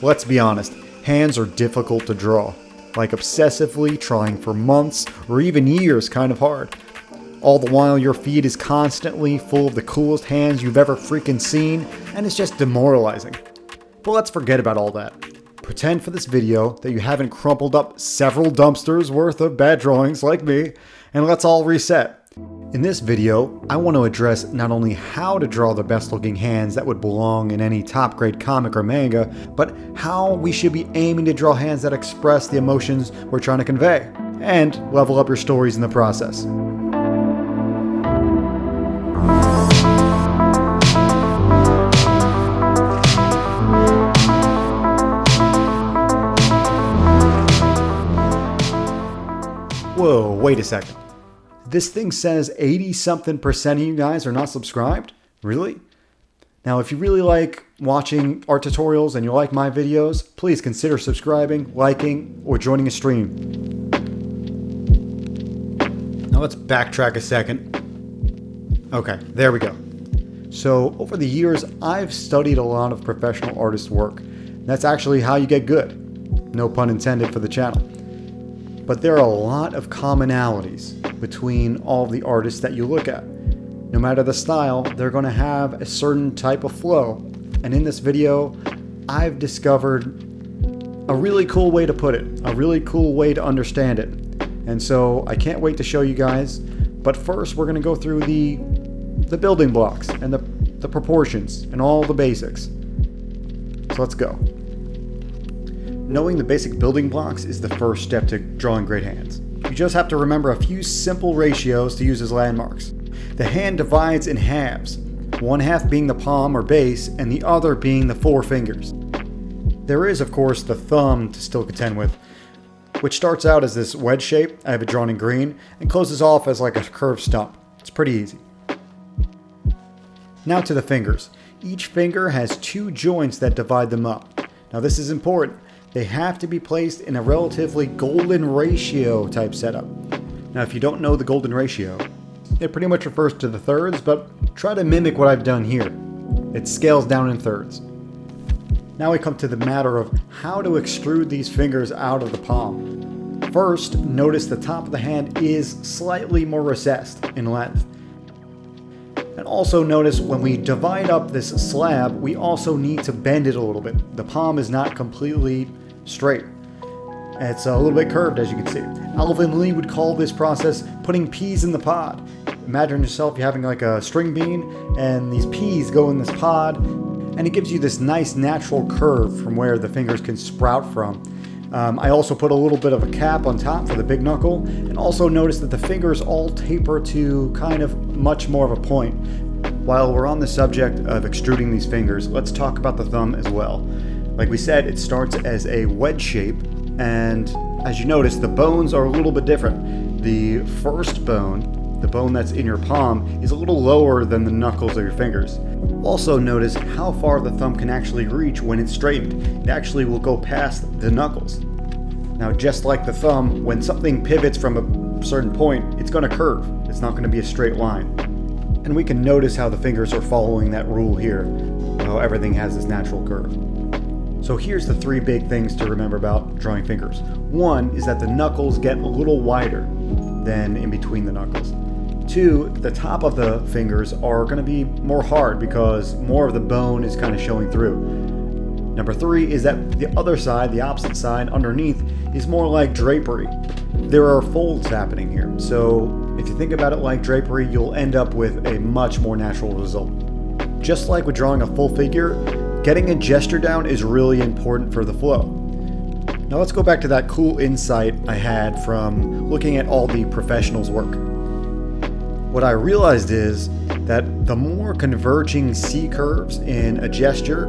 Let's be honest, hands are difficult to draw. Like obsessively trying for months or even years kind of hard. All the while your feed is constantly full of the coolest hands you've ever freaking seen, and it's just demoralizing. But let's forget about all that. Pretend for this video that you haven't crumpled up several dumpsters worth of bad drawings like me, and let's all reset. In this video, I want to address not only how to draw the best looking hands that would belong in any top grade comic or manga, but how we should be aiming to draw hands that express the emotions we're trying to convey, and level up your stories in the process. Whoa, wait a second. This thing says 80-something% of you guys are not subscribed? Really? Now, if you really like watching art tutorials and you like my videos, please consider subscribing, liking, or joining a stream. Now let's backtrack a second. Okay, there we go. So, over the years, I've studied a lot of professional artists' work. That's actually how you get good. No pun intended for the channel. But there are a lot of commonalities between all the artists that you look at. No matter the style, they're going to have a certain type of flow. And in this video, I've discovered a really cool way to put it, a really cool way to understand it. And so I can't wait to show you guys. But first, we're going to go through the building blocks and the proportions and all the basics. So let's go. Knowing the basic building blocks is the first step to drawing great hands. You just have to remember a few simple ratios to use as landmarks. The hand divides in halves, one half being the palm or base and the other being the four fingers. There is, of course, the thumb to still contend with, which starts out as this wedge shape, I have it drawn in green, and closes off as like a curved stump. It's pretty easy. Now to the fingers. Each finger has two joints that divide them up. Now this is important. They have to be placed in a relatively golden ratio type setup. Now if you don't know the golden ratio, it pretty much refers to the thirds, but try to mimic what I've done here. It scales down in thirds. Now we come to the matter of how to extrude these fingers out of the palm. First, notice the top of the hand is slightly more recessed in length. And also notice when we divide up this slab, we also need to bend it a little bit. The palm is not completely straight. It's a little bit curved, as you can see. Alvin Lee would call this process putting peas in the pod. Imagine yourself having like a string bean and these peas go in this pod, and it gives you this nice natural curve from where the fingers can sprout from. I also put a little bit of a cap on top for the big knuckle, and also notice that the fingers all taper to kind of much more of a point. While we're on the subject of extruding these fingers, let's talk about the thumb as well. Like we said, it starts as a wedge shape, and as you notice, the bones are a little bit different. The first bone, the bone that's in your palm, is a little lower than the knuckles of your fingers. Also notice how far the thumb can actually reach when it's straightened. It actually will go past the knuckles. Now just like the thumb, when something pivots from a certain point, it's going to curve. It's not going to be a straight line. And we can notice how the fingers are following that rule here, how everything has this natural curve. So here's the three big things to remember about drawing fingers. One is that the knuckles get a little wider than in between the knuckles. Two, the top of the fingers are going to be more hard because more of the bone is kind of showing through. Number three is that the other side, the opposite side underneath, is more like drapery. There are folds happening here. So if you think about it like drapery, you'll end up with a much more natural result. Just like with drawing a full figure, getting a gesture down is really important for the flow. Now let's go back to that cool insight I had from looking at all the professionals' work. What I realized is that the more converging C curves in a gesture,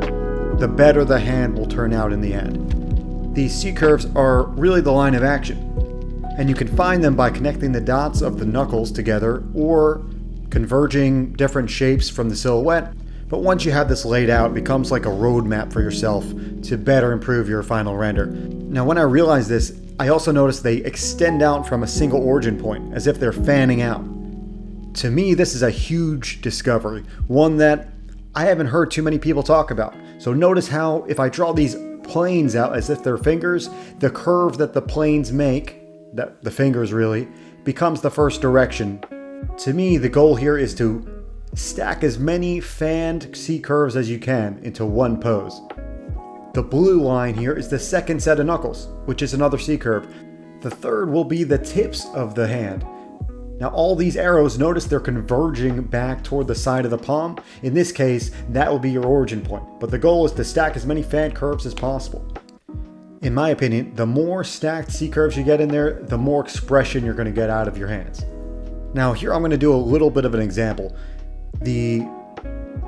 the better the hand will turn out in the end. These C curves are really the line of action, and you can find them by connecting the dots of the knuckles together or converging different shapes from the silhouette. But once you have this laid out, it becomes like a roadmap for yourself to better improve your final render. Now when I realized this, I also noticed they extend out from a single origin point, as if they're fanning out. To me, this is a huge discovery, one that I haven't heard too many people talk about. So notice how if I draw these planes out as if they're fingers, the curve that the planes make, that the fingers really, becomes the first direction. To me, the goal here is to stack as many fanned C curves as you can into one pose. The blue line here is the second set of knuckles, which is another C curve. The third will be the tips of the hand. Now all these arrows, notice they're converging back toward the side of the palm. In this case, that will be your origin point, but the goal is to stack as many fan curves as possible. In my opinion, the more stacked C curves you get in there, the more expression you're going to get out of your hands. Now here I'm going to do a little bit of an example. The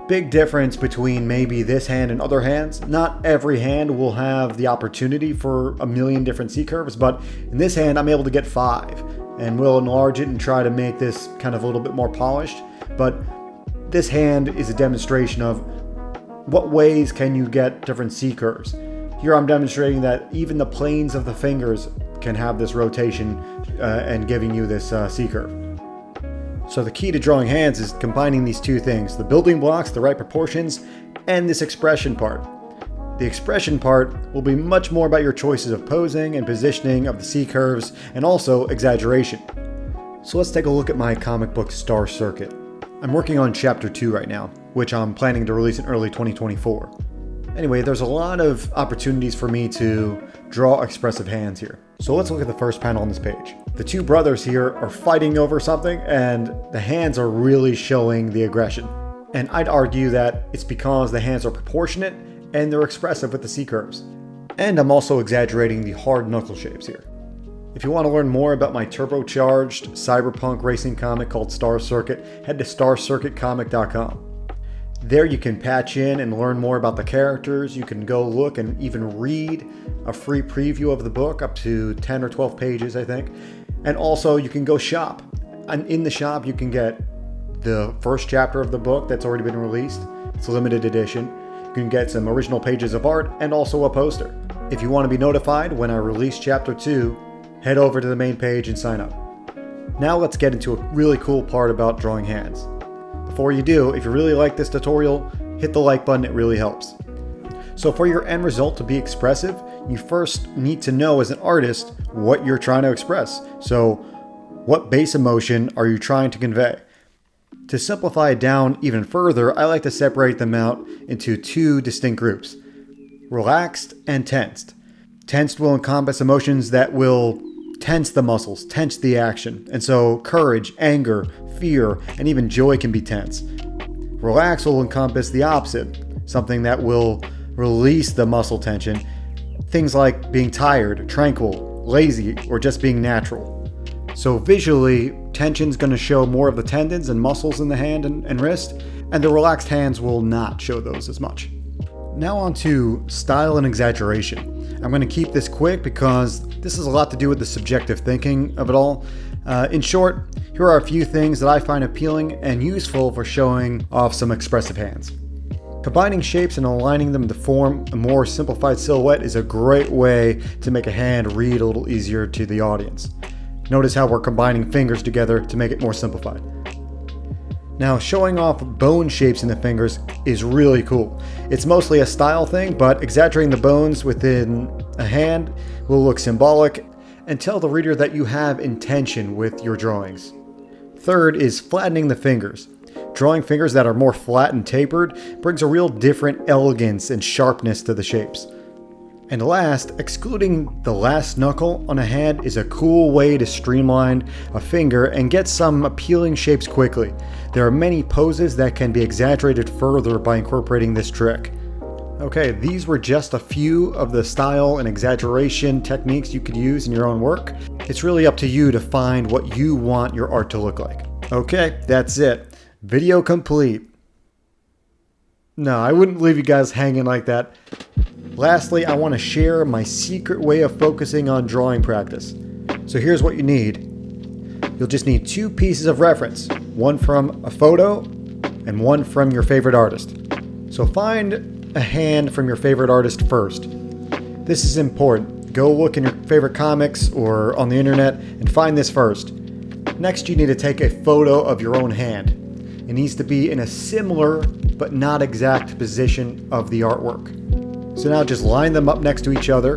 big difference between maybe this hand and other hands, not every hand will have the opportunity for a million different C curves, but in this hand I'm able to get 5. And we'll enlarge it and try to make this kind of a little bit more polished. But this hand is a demonstration of what ways can you get different C curves. Here I'm demonstrating that even the planes of the fingers can have this rotation and giving you this C curve. So the key to drawing hands is combining these two things, the building blocks, the right proportions, and this expression part. The expression part will be much more about your choices of posing and positioning of the C curves, and also exaggeration. So let's take a look at my comic book Star Circuit. I'm working on chapter 2 right now, which I'm planning to release in early 2024. Anyway, there's a lot of opportunities for me to draw expressive hands here. So let's look at the first panel on this page. The two brothers here are fighting over something, and the hands are really showing the aggression. And I'd argue that it's because the hands are proportionate and they're expressive with the C curves. And I'm also exaggerating the hard knuckle shapes here. If you want to learn more about my turbocharged cyberpunk racing comic called Star Circuit, head to starcircuitcomic.com. There you can patch in and learn more about the characters. You can go look and even read a free preview of the book, up to 10 or 12 pages, I think. And also you can go shop. And in the shop you can get the first chapter of the book that's already been released. It's a limited edition. You can get some original pages of art and also a poster. If you want to be notified when I release chapter 2, head over to the main page and sign up. Now let's get into a really cool part about drawing hands. Before you do, if you really like this tutorial, hit the like button, it really helps. So for your end result to be expressive, you first need to know as an artist what you're trying to express. So what base emotion are you trying to convey? To simplify it down even further, I like to separate them out into two distinct groups: relaxed and tensed. Tensed will encompass emotions that will tense the muscles, tense the action. And so courage, anger, fear, and even joy can be tense. Relaxed will encompass the opposite, something that will release the muscle tension. Things like being tired, tranquil, lazy, or just being natural. So visually, tension's going to show more of the tendons and muscles in the hand and wrist, and the relaxed hands will not show those as much. Now on to style and exaggeration. I'm going to keep this quick because this has a lot to do with the subjective thinking of it all. In short, here are a few things that I find appealing and useful for showing off some expressive hands. Combining shapes and aligning them to form a more simplified silhouette is a great way to make a hand read a little easier to the audience. Notice how we're combining fingers together to make it more simplified. Now, showing off bone shapes in the fingers is really cool. It's mostly a style thing, but exaggerating the bones within a hand will look symbolic and tell the reader that you have intention with your drawings. Third is flattening the fingers. Drawing fingers that are more flat and tapered brings a real different elegance and sharpness to the shapes. And last, excluding the last knuckle on a hand is a cool way to streamline a finger and get some appealing shapes quickly. There are many poses that can be exaggerated further by incorporating this trick. Okay, these were just a few of the style and exaggeration techniques you could use in your own work. It's really up to you to find what you want your art to look like. Okay, that's it. Video complete. No, I wouldn't leave you guys hanging like that. Lastly, I want to share my secret way of focusing on drawing practice. So here's what you need. You'll just need 2 pieces of reference, one from a photo and one from your favorite artist. So find a hand from your favorite artist first. This is important. Go look in your favorite comics or on the internet and find this first. Next, you need to take a photo of your own hand. It needs to be in a similar but not exact position of the artwork. So now just line them up next to each other.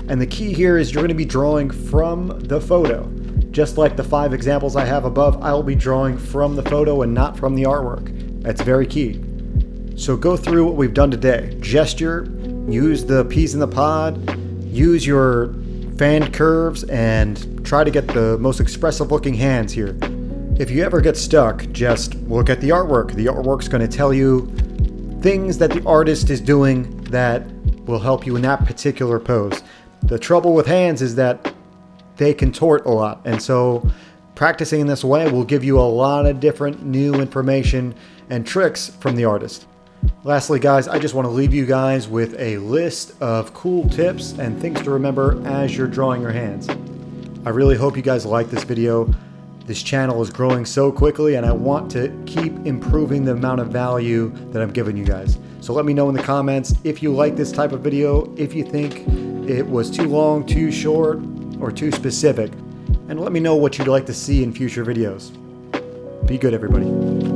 And the key here is you're going to be drawing from the photo. Just like the 5 examples I have above, I will be drawing from the photo and not from the artwork. That's very key. So go through what we've done today. Gesture, use the peas in the pod, use your fan curves, and try to get the most expressive looking hands here. If you ever get stuck, just look at the artwork. The artwork's going to tell you things that the artist is doing that will help you in that particular pose. The trouble with hands is that they contort a lot, and so practicing in this way will give you a lot of different new information and tricks from the artist. Lastly, guys, I just want to leave you guys with a list of cool tips and things to remember as you're drawing your hands. I really hope you guys like this video. This channel is growing so quickly, and I want to keep improving the amount of value that I'm giving you guys. So let me know in the comments if you like this type of video, if you think it was too long, too short, or too specific. And let me know what you'd like to see in future videos. Be good, everybody.